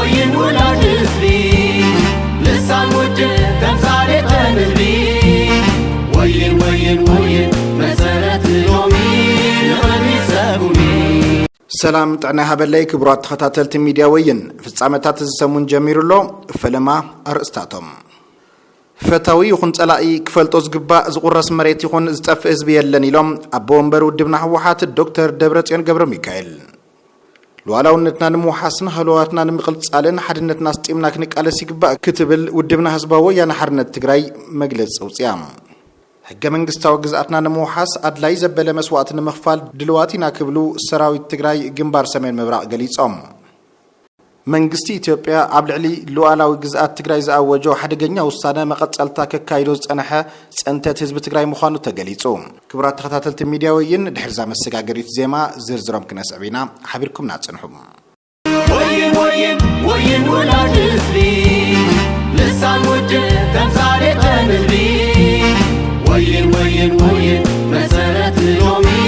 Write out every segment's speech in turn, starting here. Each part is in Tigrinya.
وين ولاد حزبي لسان وجه تمثالي تنهبي وين مسارات يومي لغني سابوني سلام طعنا هبلي كبرات تخاتلت ميديا وين فصامتات زسمون جميرلو فلما ارستاتهم فتاوي يخون صلاقي كفلطو زغبا زقرس مريت يخون زطف حزب يلن يلوم ابو ومبر ودبنا حوحات الدكتور دبرصيون ገብረ ሚካኤል لوالونتنا نموحسن هلواتنا نمقلصالن حدنتنا سطيمنا كنقالس يغبا كتبل ودبنا حزبا ويانا حرنت تግራይ مغلጽ ውጽያም ሕገ መንግስታዊ ግዛአትና ነሞሐስ አድላይ ዘበለ መስዋዕት ነመኽፋል ድልዋቲና ክብሉ ሰራዊት ትግራይ ግንባር ሰሜን ምብራቅ ገሊጾም መንግስቲ ኢትዮጵያ አብልዕሊ ሉዓላዊ ግዛአት ትግራይ ዘአወጆ ሓደገኛ ውሳነ መቀጸልታ ከካይዶ ጸነሐ ጸንተት ህዝብ ትግራይ ምዃኑ ተገሊጹ ክብራት ተኸታተልቲ ሚድያ ወይን ድሕርዛ መሰጋገሪት ዜማ ዝርዝሮም ክነስዕቢና ሓቢርኩም ናጽንሑም ወይን ወላድ ህዝቢ ልሳን ውድ ተምሳሌ ተንህቢ وين مسارات يومي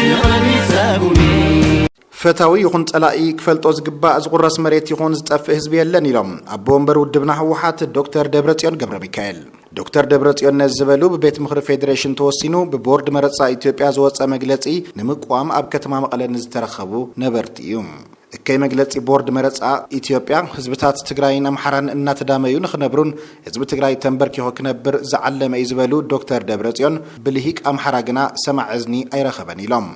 لغني سابوني فتاوي يخون صلاقي كفلطو زغبا زقرس مريت يخون زطف حزب يلن يلوم ابو ومبر ودبنا حوحات الدكتور دبرصيون ገብረ ሚካኤል دكتور دبرصيون نزبلو ببيت مخر فيدريشن توسينو ببورد مرصا ኢትዮጵያ زوص مغلصي نمقوام اب ከተማ መቀለ ንዝተረኸቡ ነበርቲዩም ከይ መግለጽ ቦርድ መረጻ ኢትዮጵያ ህዝብታት ትግራይን አምሐራን እና ተዳመዩ ንኽነብሩን ህዝብ ትግራይ ተንበርክ ይሆክነብር ዘዓለመ ይዝበሉ ዶክተር ደብረጽዮን ብልሂቅ አምሐራ ግና ሰማዕ እዝኒ አይረኸበን ኢሎም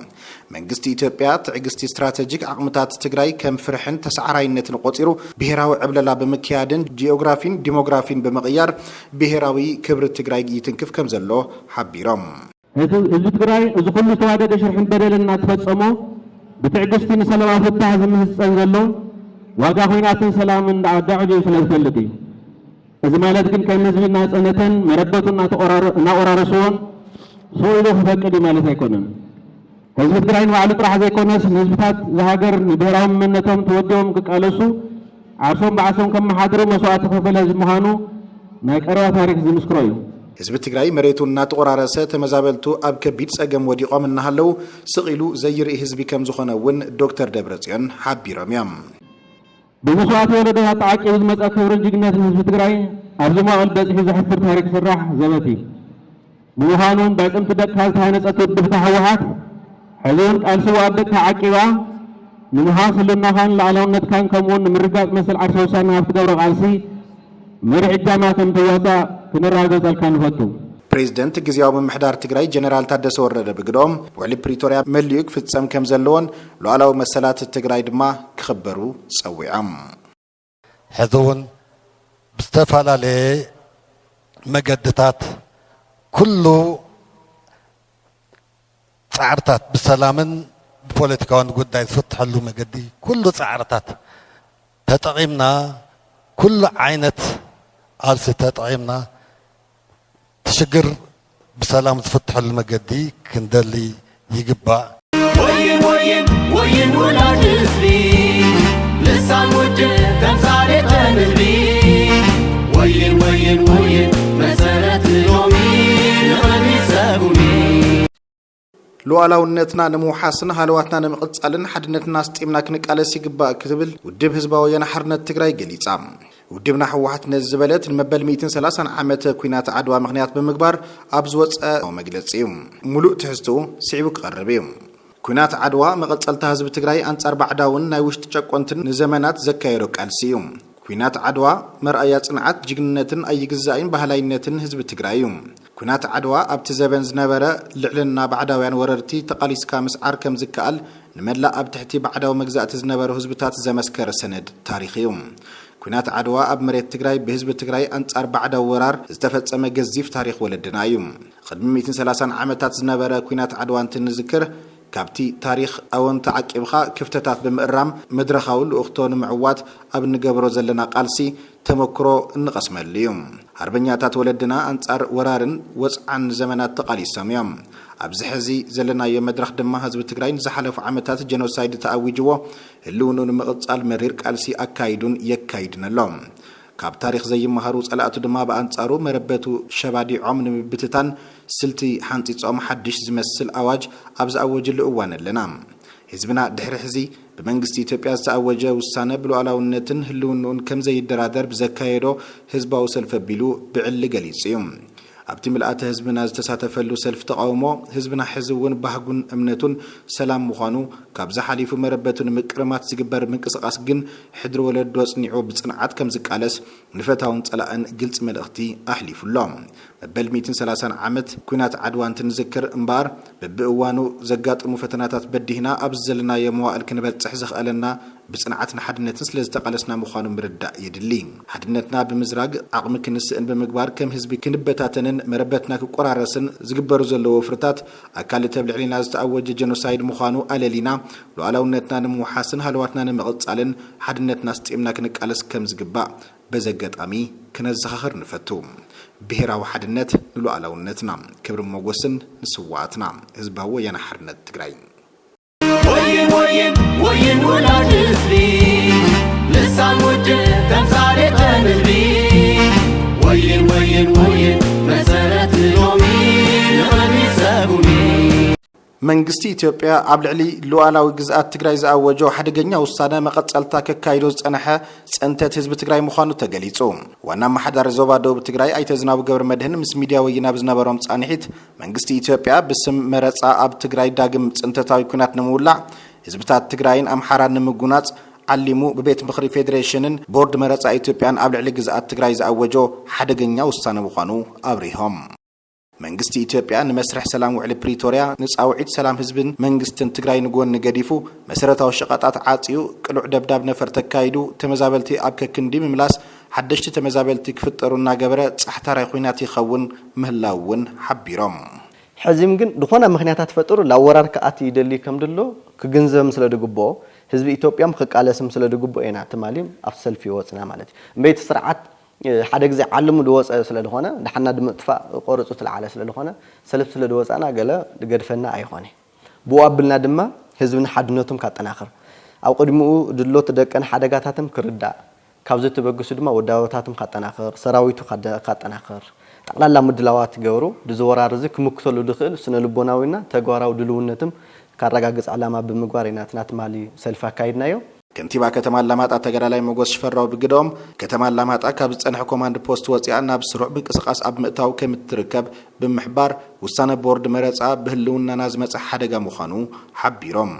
መንግስቲ ኢትዮጵያ ትዕግስቲ ስትራቴጂክ አቅምታት ትግራይ ከም ፍርሕን ተሰዓራይነትን ቆጺሩ ብሔራዊ ዕብለላ በመኪያድን ጂኦግራፊን ዲሞግራፊን በመቅያር ብሔራዊ ክብር ትግራይ ይትንክፍ ከም ዘሎ ሓቢሮም ህዝብ ትግራይ እዚ ኩሉ ተዋደደ ሽርሕን በደልና ተፈጸሞ بتعجزتي نسلم فتح زمن السنزلون واقع خويناتن سلام دعوة سلفلتي إذا ما لدكن كان نزل الناس أنتن مربطنا نأورارسون سويلو فكدي مالت يكونن هذا الدرين وعلى طرح زي كونس نسبات زهاجر نبيرهم منتهم توديهم كقالسو عارفون بعثهم كم محاضروا مسوات ففل هزمهانو نايقروا تاريخ زمسكروي ህዝብ ትግራይ መሬቱና ተቆራረሰ ተመዛበልቱ አብ ከቢድ ጸገም ወዲቆም እናሃለው ስቂሉ ዘይርኢ ህዝቢ ከም ዝኾነውን ዶክተር ደብረጽዮን ሓቢሮም በመስዋዕት ወለደ ታዓቂብ ዝመጻ ክብርን ጅግነት ህዝብ ትግራይ ኣብዚ ማዕል በጽሒ ዝሕፍር ታሪክ ስራሕ ዘበቲ ምዃኑን ባጽምት ደካል ታነጸት ወድብታ ህወሓት ሕዙን ቃልሲ ወአደት ታዓቂባ ንምሃስ ለናኻን ለዓላውነት ካን ከምውን ምርጋጽ መስል ዓርሰውሳና ሃፍት ገብረ ቃልሲ مرح الجامعة تمتواسا كنراغز الكانفتو بريزيدنت ጊዜያዊ ምሕዳር ትግራይ ጀነራል ታደሰ ወረደ ብግዶም ወሊ ፕሪቶሪያ መልዩክ ፍጸም ከም ዘለዎን ሉዓላዊ መሰላት ትግራይ ድማ ክኽበሩ ጸዊዖም ሕዙን ብዝተፈላለየ መገድታት ኩሉ ጻዕርታት ብሰላምን ብፖለቲካውን ጉዳይ ዝፍትሐሉ መገዲ ኩሉ ጻዕርታት ተጠቂምና ኩሉ ዓይነት አልሲ ተጠቂምና تشجر بسلام تفتح المجدي كندلي يجبع وين ولاد حزبي لسان وجه تمثالي تنهبي وين مسارات يومي لغني سابوني لوعلاونتنا نموحسن هلواتنا نمقصالن حدنتنا سطيمنا كنقالس يغبا كتبل ودب حزباو ينحرنت تግራይ ገሊጻም ودبنا حوحات نزبلت المبل 130 عامت كوينات عدوى مغنيات بمقبار أبزوت مجلسيوم ملوء تحستو سعيبك قربيوم كوينات عدوى مقصلت حزب تግራይ أنصار بعداون نايوشت تشقونتن نزمانات زكايرو قالسيوم كوينات عدوى مرأيا صنعت جግንነትን أيجزاين بهلاينتن حزب تግራይም كوينات عدوى أبت زبن زنبرة لعلنا بعداوያን ወረርቲ تقاليسكا مسعر كم زكال نملا أبتحتي بعداو مجزات زنبرة حزبታት زمسكر سند تاريخيوم كونات عدوى أب مريت تግራይ بحزب تግራይ أنصار بعد ورار استفصم جزيف تاريخ ولدنا يوم قدم 130 عامታት ዝነበረ كونات عدوى እንትንዝክር ካብቲ ታሪክ ኣወን ተዓቂብኻ ክፍተታት ብምእራም መድረኻው ለኡኽቶን ምዕዋት ኣብ ንገብሮ ዘለና ቃልሲ ተመክሮ እንቀስመል እዩ አርበኛታት ወለድና አንጻር ወራርን ወጽዓን ዘመናት ተቃሊሶም እዮም ኣብዚ ሕዚ ዘለና የመድረኽ ድማ ህዝብ ትግራይ ዝሓለፉ ዓመታት ጄኖሳይድ ተኣዊጅዎ ህልውኑን ምቕጻል መሪር ቃልሲ ኣካይዱን የካይድነሎም ካብ ታሪክ ዘይመሃሩ ጸላእቱ ድማ በአንጻሩ መረበቱ ሸባዲዖም ንምብትታን ስልቲ ሓንጺጾም ሓድሽ ዝመስል ኣዋጅ ኣብዚ ኣወጅሉ እዋን ኣለና ህዝብና ድሕሪ ሕዚ በመንግስት ኢትዮጵያ ዝተአወጀ ውሳነ ብሉዓላውነትን ህልውናውን ከም ዘይደራደር ብዘካየዶ ህዝባዊ ሰልፍ አቢሉ ብዕሊ ገሊጹ እዩ ኣብቲ ምልአተ ህዝብና ዝተሳተፈሉ ሰልፍ ተቃውሞ ህዝብና ሕዝውን ባህጉን እምነቱን ሰላም ምዃኑ ካብ ዝሓሊፉ መረበቱን ምቅርማት ዝግበር ምንቅስቃስ ግን ሕድሪ ወለዶ ጽኒዑ ብጽንዓት ከም ዝቃለስ ንፈታውን ጸላእን ግልጽ መልእኽቲ ኣሕሊፉሎም መበል 130 ዓመት ኩናት ዓድዋ እንትንዝክር እምባር በብእዋኑ ዘጋጥሙ ፈተናታት በዲህና ኣብ ዘለናዮ መዋዕል ክንበጽሕ ዝኽእለና ብጽንዓት ንሓድነትን ስለ ዝተቃለስና ምዃኑ ምርዳእ የድሊ ሓድነትና ብምዝራግ ዓቕሚ ክንስእን ብምግባር ከም ህዝቢ ክንበታተንን መረበትና ክቆራረስን ዝግበሩ ዘለዉ ፍርታት ኣካል ተብልዕሊና ዝተኣወጀ ጀኖሳይድ ምዃኑ ኣለሊና ሉዓላውነትና ንምውሓስን ሃልዋትና ንምቕጻልን ሓድነትና ስጢምና ክንቃለስ ከም ዝግባእ በዘጋጣሚ ክነዘኻኽር ንፈቱ ብሔራዊ ሓድነት ንሉዓላውነትና ክብሪ ሞገስን ንስዋዕትና ህዝባዊ ወያነ ሓርነት ትግራይ ወይን ወላድ ህዝቢ ልሳን ውድብ ተምሳሌተ ንህቢ ወይን መሰረት ሎሚ ንቕድሚት ሰጉሚ መንግስቲ ኢትዮጵያ ኣብ ልዕሊ ሉዓላዊ ግዝኣት ትግራይ ዝኣወጆ ሓደገኛ ውሳነ መቐጸልታ ከካይዶ ዝጸንሐ ጽንተት ህዝቢ ትግራይ ምዃኑ ተገሊጹ ዋና ማሕዳር ዞባ ደቡብ ትግራይ ኣይተ ዝናቡ ገብረ መድህን ምስ ሚድያ ወይና ብዝነበሮም ጻንሒት መንግስቲ ኢትዮጵያ ብስም መረጻ ኣብ ትግራይ ዳግም ጽንተታዊ ኩናት ንምውላዕ ህዝብታት ትግራይን ኣምሓራን ንምጉናጽ ዓሊሙ ብቤት ምኽሪ ፌደሬሽንን ቦርድ መረጻ ኢትዮጵያን ኣብ ልዕሊ ግዝኣት ትግራይ ዝኣወጆ ሓደገኛ ውሳነ ምዃኑ ኣብሪሆም መንግስቲ ኢትዮጵያ ንመስርሕ ሰላም ውዕሊ ፕሪቶሪያ ንጻውዒት ሰላም ህዝብን መንግስትን ትግራይ ንጎን ገዲፉ መሰረታዊ ሸቐጣት ዓጽዩ ቅሉዕ ደብዳብ ነፈር ተካይዱ ተመዛበልቲ ኣብ ከክንዲ ምምላስ ሓደሽቲ ተመዛበልቲ ክፍጠሩ እናገበረ ጻሕታራይ ኩናት ይኸውን ምህላውን ሓቢሮም ሕዚም ግን ድኾነ ምኽንያታት ፈጥሩ ላወራር ከኣት ይደሊ ከም ድሎ ክግንዘብ ስለ ድግቦ ህዝቢ ኢትዮጵያም ክቃለስም ስለ ድግቦ ኢና ተማሊም ኣብ ሰልፊ ይወጽና ማለት እምበይት ስርዓት ሓደ ግዜ ዓለሙ ድወፀ ስለዝኾነ ንሓና ድምጥፋእ ቆርጹ ትልዓለ ስለዝኾነ ሰልፍ ስለ ድወፃና ገለ ድገድፈና ኣይኾነ ብኡ ኣብልና ድማ ህዝብና ሓድነቱም ካጠናኽር ኣብ ቅድሚኡ ድሎ ተደቀን ሓደጋታትም ክርዳእ ካብዚ ትበግሱ ድማ ወዳወታትም ካጠናኽር ሰራዊቱ ካጠናኽር ጠቅላላ ምድላዋት ገብሩ ድዝወራር እዚ ክምክተሉ ድኽእል ስነ ልቦናዊና ተግባራዊ ድልውነትም ካረጋግጽ ዓላማ ብምግባር ኢና ትናትማሊ ሰልፍ አካይድናዮ ከንቲባ ከተማ አላማጣ ተገዳላይ ሞገስ ሽፈራው ብግዶም ከተማ አላማጣ ካብ ዝጸንሐ ኮማንድ ፖስት ወጽያ ናብ ስሩዕ ምንቅስቃስ ኣብ ምእታው ከምትርከብ ብምሕባር ውሳነ ቦርድ መረጻ ብህልውናና ዝመጽእ ሓደጋ ምዃኑ ሓቢሮም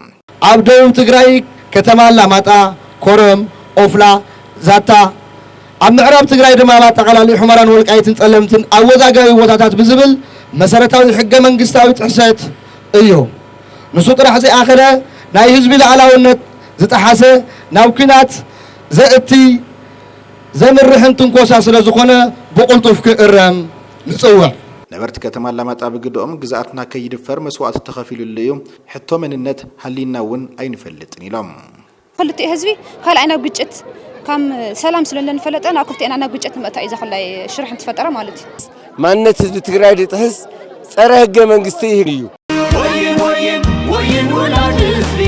ኣብ ደቡብ ትግራይ ከተማ አላማጣ ኮረም ኦፍላ ዛታ ኣብ ምዕራብ ትግራይ ድማ ባጠቃላሊ ሑመራን ወልቃይትን ጸለምትን ኣወዛጋቢ ቦታታት ብዝብል መሰረታዊ ሕገ መንግስታዊ ጥሕሰት እዩ ንሱ ጥራሕ ዘይኣኸረ ናይ ህዝቢ ሉዓላውነት ዝተሓሰ ናብ ኩናት ዘእቲ ዘምርሕን ትንኮሳ ስለ ዝኾነ ብቁልጡፍ ክእረም ንጽውዕ ነበርቲ ከተማ አላማጣ ብግዶም ግዝኣትና ከይድፈር መስዋዕት ተኸፊሉሉ እዩ ሕቶ መንነት ሃሊና እውን ኣይንፈልጥን ኢሎም ክልቲ ህዝቢ ካልኣይ ናብ ግጭት ከም ሰላም ስለለን ፈለጠን ኣብ ክልቲና ናብ ግጭት መጣ እዩ ዘኸላይ ሽርሕ እንትፈጠረ ማለት እዩ ማንነት ህዝቢ ትግራይ ድጥሕስ ጸረ ህገ መንግስቲ እዩ ወይን ወላድ ህዝቢ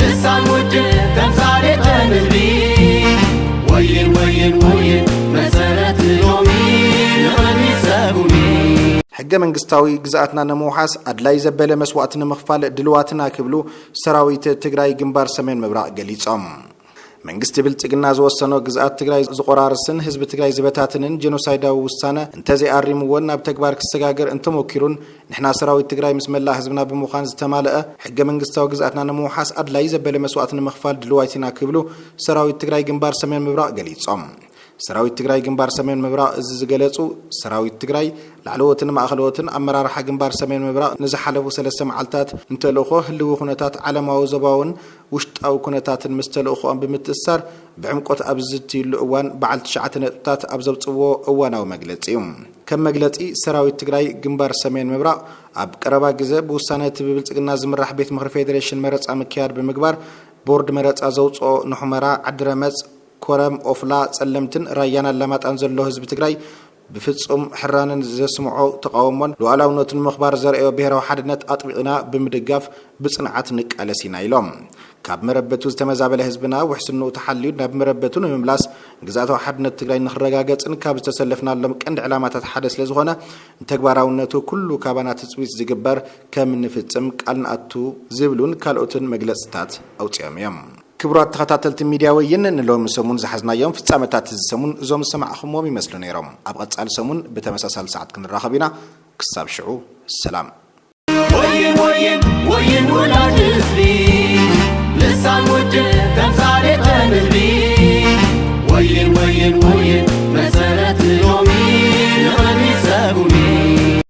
ልሳን ውድብ ተምሳሌተ ንህቢ ወይን መሰረት ሎሚ ንቕድሚት ሰጉሚ ሕገ መንግስታዊ ግዝኣትና ንምውሓስ ኣድላይ ዘበለ መስዋዕት ንምኽፋል ድልዋትና ክብሉ ሰራዊት ትግራይ ግንባር ሰሜን ምብራቕ ገሊጾም መንግስቲ ብልጽግና ዝወሰኖ ግዝኣት ትግራይ ዝቆራርስን ህዝቢ ትግራይ ዝበታትንን ጀኖሳይዳዊ ውሳነ እንተዘይኣሪምዎን ናብ ተግባር ክሰጋገር እንተሞኪሩን ንሕና ሰራዊት ትግራይ ምስ መላ ህዝብና ብምዃን ዝተማልአ ሕገ መንግስታዊ ግዝኣትና ንምውሓስ ኣድላይ ዘበለ መስዋዕት ንምኽፋል ድልዋይትና ክብሉ ሰራዊት ትግራይ ግንባር ሰሜን ምብራቕ ገሊጾም ሰራዊት ትግራይ ግንባር ሰሜን ምብራቕ እዚ ዝገለጹ ሰራዊት ትግራይ ላዕለዎትን ማእኸለዎትን ኣመራርሓ ግንባር ሰሜን ምብራቕ ንዝሓለፉ 3 መዓልታት እንተልእኾ ህልው ኩነታት ዓለማዊ ዞባውን ውሽጣዊ ኩነታትን ምስ ተልእኾኦም ብምትእስሳር ብዕምቆት ኣብ ዝትይሉ እዋን በዓል 9 ነጥብታት ኣብ ዘብጽዎ እዋናዊ መግለጺ እዩ ከም መግለጺ ሰራዊት ትግራይ ግንባር ሰሜን ምብራቕ ኣብ ቀረባ ግዜ ብውሳነ ብልጽግና ዝምራሕ ቤት ምኽሪ ፌደሬሽን መረጻ ምክያድ ብምግባር ቦርድ መረጻ ዘውጽኦ ንሑመራ ዓድረመጽ ኮረም ኦፍላ ጸለምትን ራያና አላማጣን ዘሎ ህዝቢ ትግራይ بفصم حرانن زسمعو تقاومون لوعلاونتن مخبار زرعيو بهراو حدነት አጥቢቅና ብምድጋፍ ብጽንዓት ንቃለሲና ኢሎም ካብ መረበቱ ዝተመዛበለ ህዝብና ውሕስኑ ተሐልዩ ናብ መረበቱ ንምምላስ ግዛታው ሓድነት ትግራይ ንኽረጋገጽን ካብ ዝተሰለፍናሎም ቀንዲ ዕላማታት ሓደ ስለ ዝኾነ ተግባራውነቱ ኩሉ ካባና ትጽዊት ዝግበር ከም ንፍጽም ቃልናቱ ዝብሉን ካልኦትን መግለጽታት አውጽዮም እዮም ክብራት ተኸታተልቲ ሚዲያ ወይን ንሎም ሰሙን ዝሓዝናዮም ፍጻመታት ዝሰሙን እዞም ሰማዕኹሞም ይመስሉ ነይሮም ኣብ ቀጻሊ ሰሙን በተመሳሳሊ ሰዓት ክንራኸብ ኢና ክሳብ ሽዑ ሰላም ወይን ወይን ወይን ወላ